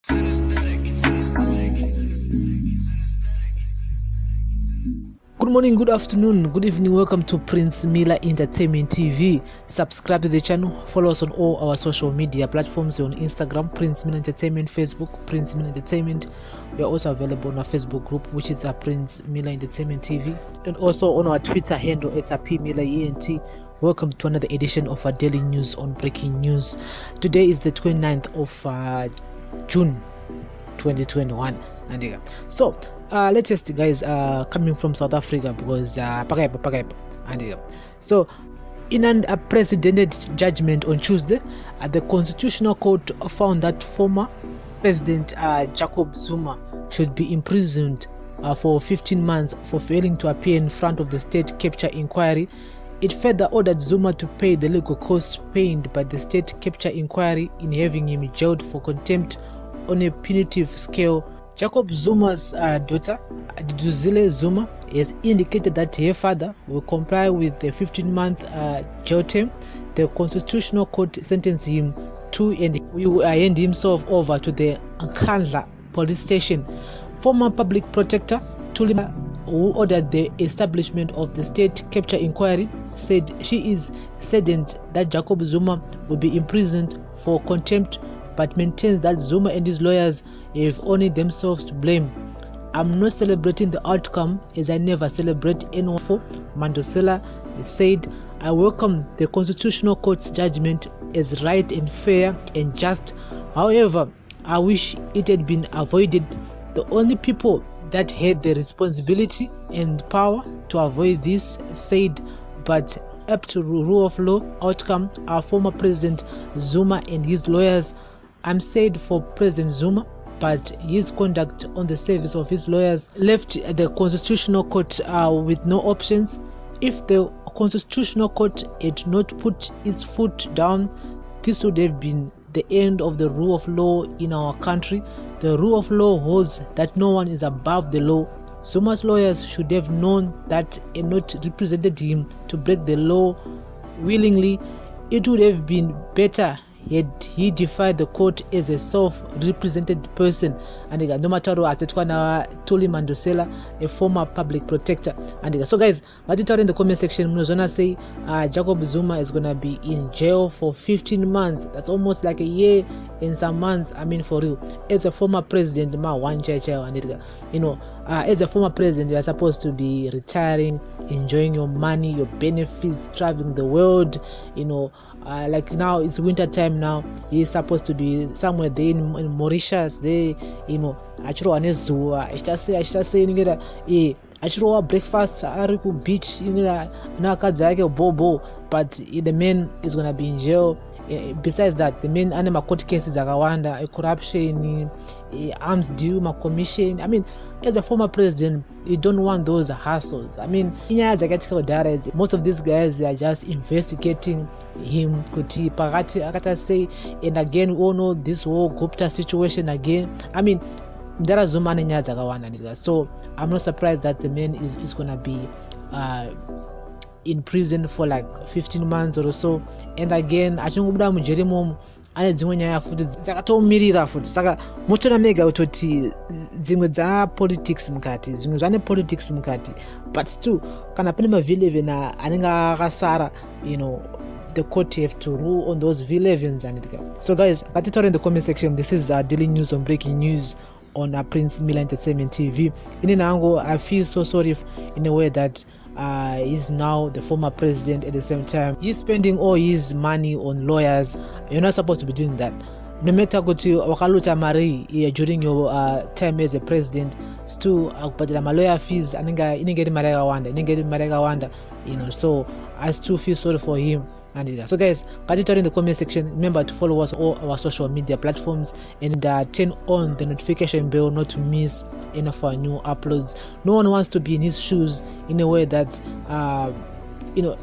Good morning, good afternoon, good evening. Welcome to Prince Miller Entertainment TV. Subscribe to the channel. Follow us on all our social media platforms. On Instagram, Prince Miller Entertainment. Facebook, Prince Miller Entertainment. We are also available on our Facebook group, which is Prince Miller Entertainment TV, and also on our Twitter handle at PMillerENT. Welcome to another edition of our daily news on breaking news. Today is the 29th of June 2021. And so latest guys coming from South Africa, because so in an unprecedented judgment on Tuesday, the Constitutional Court found that former President Jacob Zuma should be imprisoned for 15 months for failing to appear in front of the state capture inquiry. It further ordered Zuma to pay the legal costs paid by the state capture inquiry in having him jailed for contempt on a punitive scale. Jacob Zuma's daughter, Duduzile Zuma, has indicated that her father will comply with the 15-month jail term. The Constitutional Court sentenced him to, and he will hand himself over to the Nkandla police station. Former public protector Tulima, who ordered the establishment of the state capture inquiry, said she is saddened that Jacob Zuma will be imprisoned for contempt, but maintains that Zuma and his lawyers have only themselves to blame. I'm not celebrating the outcome, as I never celebrate anyone. For Mandosela said, I welcome the Constitutional Court's judgment as right and fair and just. However, I wish it had been avoided. The only people that had the responsibility and power to avoid this said, but up to rule of law outcome, our former President Zuma and his lawyers. I'm sad for President Zuma, but his conduct on the service of his lawyers left the Constitutional Court with no options. If the Constitutional Court had not put its foot down, this would have been the end of the rule of law in our country. The rule of law holds that no one is above the law. Zuma's lawyers should have known that and not represented him to break the law willingly. It would have been better had he defied the court as a self-represented person. And no matter what, Tuli Mandosela, a former public protector. And so guys, let it out in the comment section. Mnozona say Jacob Zuma is gonna be in jail for 15 months. That's almost like a year and some months. I mean, for real, as a former president, as a former president, you are supposed to be retiring, enjoying your money, your benefits, traveling the world. Like now it's winter time. Now he's supposed to be somewhere there in Mauritius. There, achiro anezuwa. I say achiro breakfast ariku beach. Na kadzake bobo. But the man is gonna be in jail. Besides that, the main animal court cases are corruption, arms due, commission. I mean, as a former president, you don't want those hassles. I mean, most of these guys, they are just investigating him. Say, and again, we all know this whole Gupta situation again. I mean, there are Zuma. So I'm not surprised that the man is gonna be in prison for like 15 months or so. And again, achingobda mujerimo ane dzimwe nyaya futi dzakatomirira futi. Saka motona mega utoti dzimwe dza politics mukati, zvimwe zvane politics mukati, but still kana pane ma-V11 anenge akasara, the court have to rule on those V11s. And so guys, ngatitaure in the comment section. This is daily news on breaking news on Prince Miller Entertainment TV. In Nango, I feel so sorry in a way that he's now the former president. At the same time, he's spending all his money on lawyers. You're not supposed to be doing that. No matter what you wakaluta mari during your time as a president, still but the lawyer fees inengeri marega wanda, so I still feel sorry for him. So guys, get it in the comment section. Remember to follow us on all our social media platforms and turn on the notification bell not to miss any of our new uploads. No one wants to be in his shoes in a way that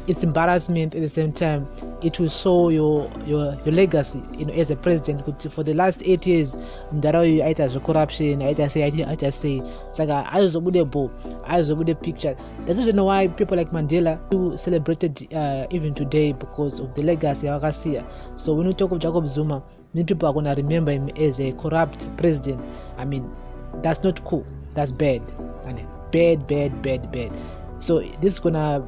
it's embarrassment. At the same time, it will show your legacy, as a president. For the last 8 years, it has corruption. I say, Saga, I was the picture. That's the reason why people like Mandela do celebrated even today, because of the legacy of Garcia. So when we talk of Jacob Zuma, many people are going to remember him as a corrupt president. I mean, that's not cool. That's bad. I mean, bad. So this is gonna,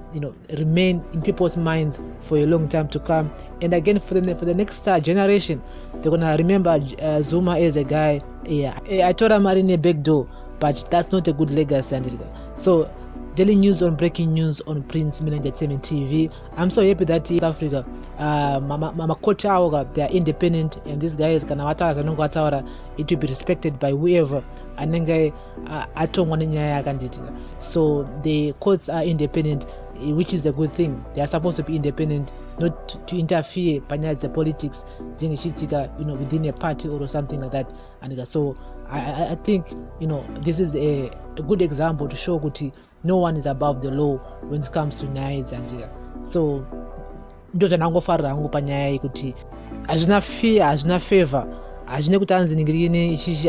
remain in people's minds for a long time to come. And again, for the next generation, they're gonna remember Zuma as a guy. Yeah, I told him in a back door, but that's not a good legacy. So, daily news on breaking news on Prince Media Entertainment TV. I'm so happy that South Africa, mama kocha they are independent, and these guys it will be respected by whoever. So the courts are independent, which is a good thing. They are supposed to be independent, not to interfere the politics within a party or something like that. And so I think this is a good example to show that no one is above the law when it comes to nyaya and so ndo zvanangofarira hangu panyaya iyi kuti hazvina fear, hazvina favor, hazvina kuti anzi ningirine ichichi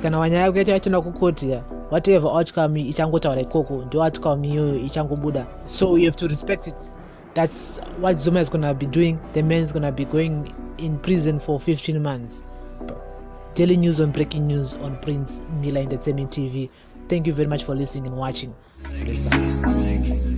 kana wanyaya yako yacho kukoti whatever outcome ichangotaura ikoko ndo outcome iyoyo ichangobuda. So you have to respect it. That's what Zuma is going to be doing. The man is going to be going in prison for 15 months. Daily news on breaking news on Prince Media Entertainment TV. Thank you very much for listening and watching. Peace out.